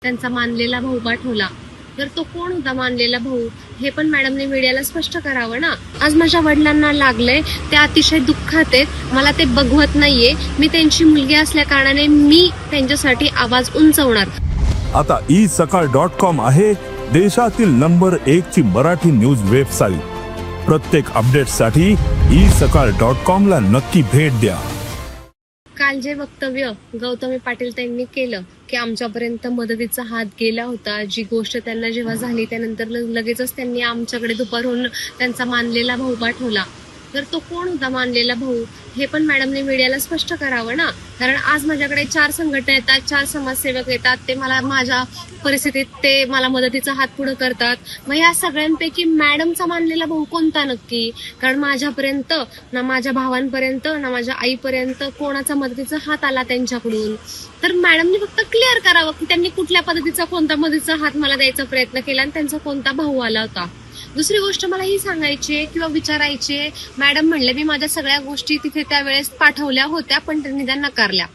त्यांचा मानलेला भाऊ पाठवला, तर तो कोण होता मानलेला भाऊ हे पण मॅडमने मीडियाला स्पष्ट करावं ना. आज माझ्या वडिलांना लागलंय, ते अतिशय दुःखात आहेत, मला ते बघवत नाहीये. मी त्यांची मुलगी असल्या कारणाने मी त्यांच्यासाठी आवाज उंचवणार. आता isakal.com आहे देशातील नंबर 1 ची मराठी न्यूज वेबसाईट. प्रत्येक अपडेटसाठी isakal.com ला नक्की भेट द्या. काल जे वक्तव्य गौतमी पाटील त्यांनी केलं की आमच्यापर्यंत मदतीचा हात गेला होता, जी गोष्ट त्यांना जेव्हा झाली त्यानंतर लगेचच त्यांनी आमच्याकडे दुपारहून त्यांचा मानलेला भाऊ पाठवला, तर तो कोण होता मानलेला भाऊ हे पण मॅडमने मीडियाला स्पष्ट करावं ना. कारण आज माझ्याकडे 4 संघटना येतात, 4 समाजसेवक येतात, ते मला माझ्या परिस्थितीत ते मला मदतीचा हात पुढे करतात. मग या सगळ्यांपैकी मॅडमचा मानलेला भाऊ कोणता नक्की? कारण माझ्यापर्यंत ना माझ्या भावांपर्यंत ना माझ्या आईपर्यंत कोणाचा मदतीचा हात आला त्यांच्याकडून. तर मॅडमने फक्त क्लिअर करावं की त्यांनी कुठल्या पद्धतीचा कोणता मदतीचा हात मला द्यायचा प्रयत्न केला आणि त्यांचा कोणता भाऊ आला होता. दुसरी गोष्ट मला ही सांगायची किंवा विचारायची, मॅडम म्हणले मी माझ्या सगळ्या गोष्टी तिथे त्यावेळेस पाठवल्या होत्या पण त्यांनी त्या नकारल्या.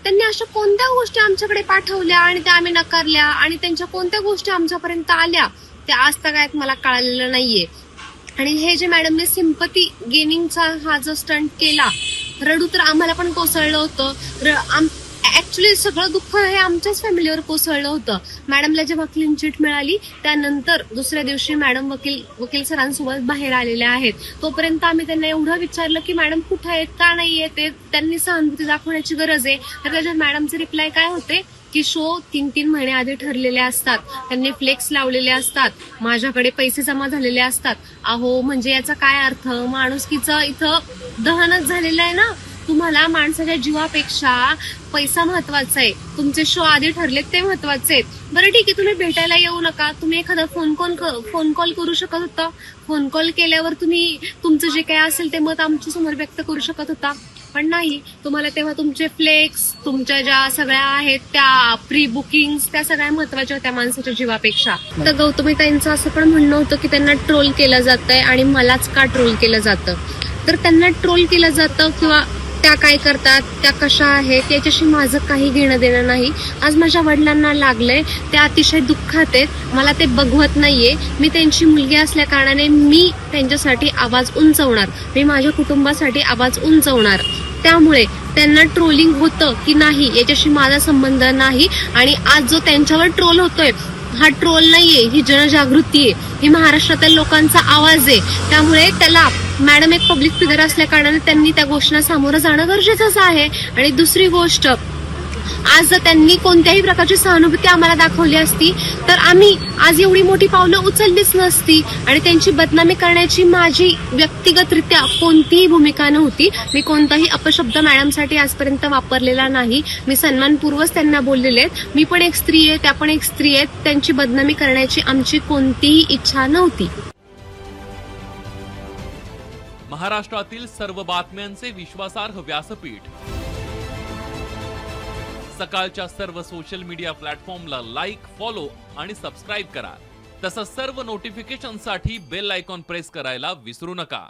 त्यांनी अशा कोणत्या गोष्टी आमच्याकडे पाठवल्या आणि त्या आम्ही नकारल्या आणि त्यांच्या कोणत्या गोष्टी आमच्यापर्यंत आल्या त्या आज तक मला कळलेलं नाहीये. आणि हे जे मॅडमने सिम्पती गेनिंगचा हा जो स्टंट केला, रडू तर आम्हाला पण कोसळलं होतं. ऍक्च्युली सगळं दुःख हे आमच्याच फॅमिलीवर कोसळलं होतं. मॅडमला जेव्हा क्लीन चिट मिळाली त्यानंतर दुसऱ्या दिवशी मॅडम वकील सरांसोबत बाहेर आलेल्या आहेत. तोपर्यंत आम्ही त्यांना एवढं विचारलं की मॅडम कुठे आहेत, का नाही येते, त्यांनी सहानुभूती दाखवण्याची गरज आहे. तर त्याच्यात मॅडमचे रिप्लाय काय होते की शो 3-3 महिने आधी ठरलेले असतात, त्यांनी फ्लेक्स लावलेले असतात, माझ्याकडे पैसे जमा झालेले असतात. अहो म्हणजे याचा काय अर्थ? माणुसकीचं इथं दहनच झालेलं आहे ना. तुम्हाला माणसाच्या जीवापेक्षा पैसा महत्वाचा आहे, तुमचे शो आधी ठरलेत ते महत्वाचे आहेत. बरं ठीक आहे, तुम्ही भेटायला येऊ नका, तुम्ही एखादा फोन कॉल करू शकत होता. फोन कॉल केल्यावर तुम्ही तुमचं जे काही असेल ते मत आमच्या समोर व्यक्त करू शकत होता, पण नाही. तुम्हाला तेव्हा तुमचे फ्लेक्स, तुमच्या ज्या सगळ्या आहेत त्या प्री बुकिंग, त्या सगळ्या महत्वाच्या होत्या माणसाच्या जीवापेक्षा. तर गौतमीताईंचं असं पण म्हणणं होतं की त्यांना ट्रोल केलं जातंय आणि मलाच का ट्रोल केलं जातं. तर त्यांना ट्रोल केलं जातं किंवा त्या काय करतात, त्या कशा आहेत याच्याशी माझं काही घेणं देणं नाही. आज माझ्या वडिलांना लागलंय, ते अतिशय दुःखात आहेत, मला ते बघवत नाहीये. मी त्यांची मुलगी असल्या कारणाने मी त्यांच्यासाठी आवाज उंचवणार, मी माझ्या कुटुंबासाठी आवाज उंचवणार. त्यामुळे त्यांना ट्रोलिंग होतं की नाही याच्याशी माझा संबंध नाही. आणि आज जो त्यांच्यावर ट्रोल होतोय हा ट्रोल नाहीये, ही जनजागृती आहे, ही महाराष्ट्रातील लोकांचा आवाज आहे. त्यामुळे त्याला मॅडम एक पब्लिक फिगर असल्या कारणाने त्यांनी त्या गोष्टींना सामोरं जाणं गरजेचंच आहे. आणि दुसरी गोष्ट, आज जर त्यांनी कोणत्याही प्रकारची सहानुभूती आम्हाला दाखवली असती तर आम्ही आज एवढी मोठी पावलं उचललीच नसती आणि त्यांची बदनामी करण्याची माझी व्यक्तिगतरित्या कोणतीही भूमिका नव्हती. मी कोणताही अपशब्द मॅडमसाठी आजपर्यंत वापरलेला नाही. मी सन्मानपूर्वक त्यांना बोललेले आहेत. मी पण एक स्त्री आहे, त्या पण एक स्त्री आहेत. त्यांची बदनामी करण्याची आमची कोणतीही इच्छा नव्हती. महाराष्ट्रातील सर्व बातम्यांचे विश्वासार्ह व्यासपीठ, सकाळच्या सर्व सोशल मीडिया प्लॅटफॉर्मला लाईक, फॉलो आणि सबस्क्राईब करा. तसंच सर्व नोटिफिकेशनसाठी बेल आयकॉन प्रेस करायला विसरू नका.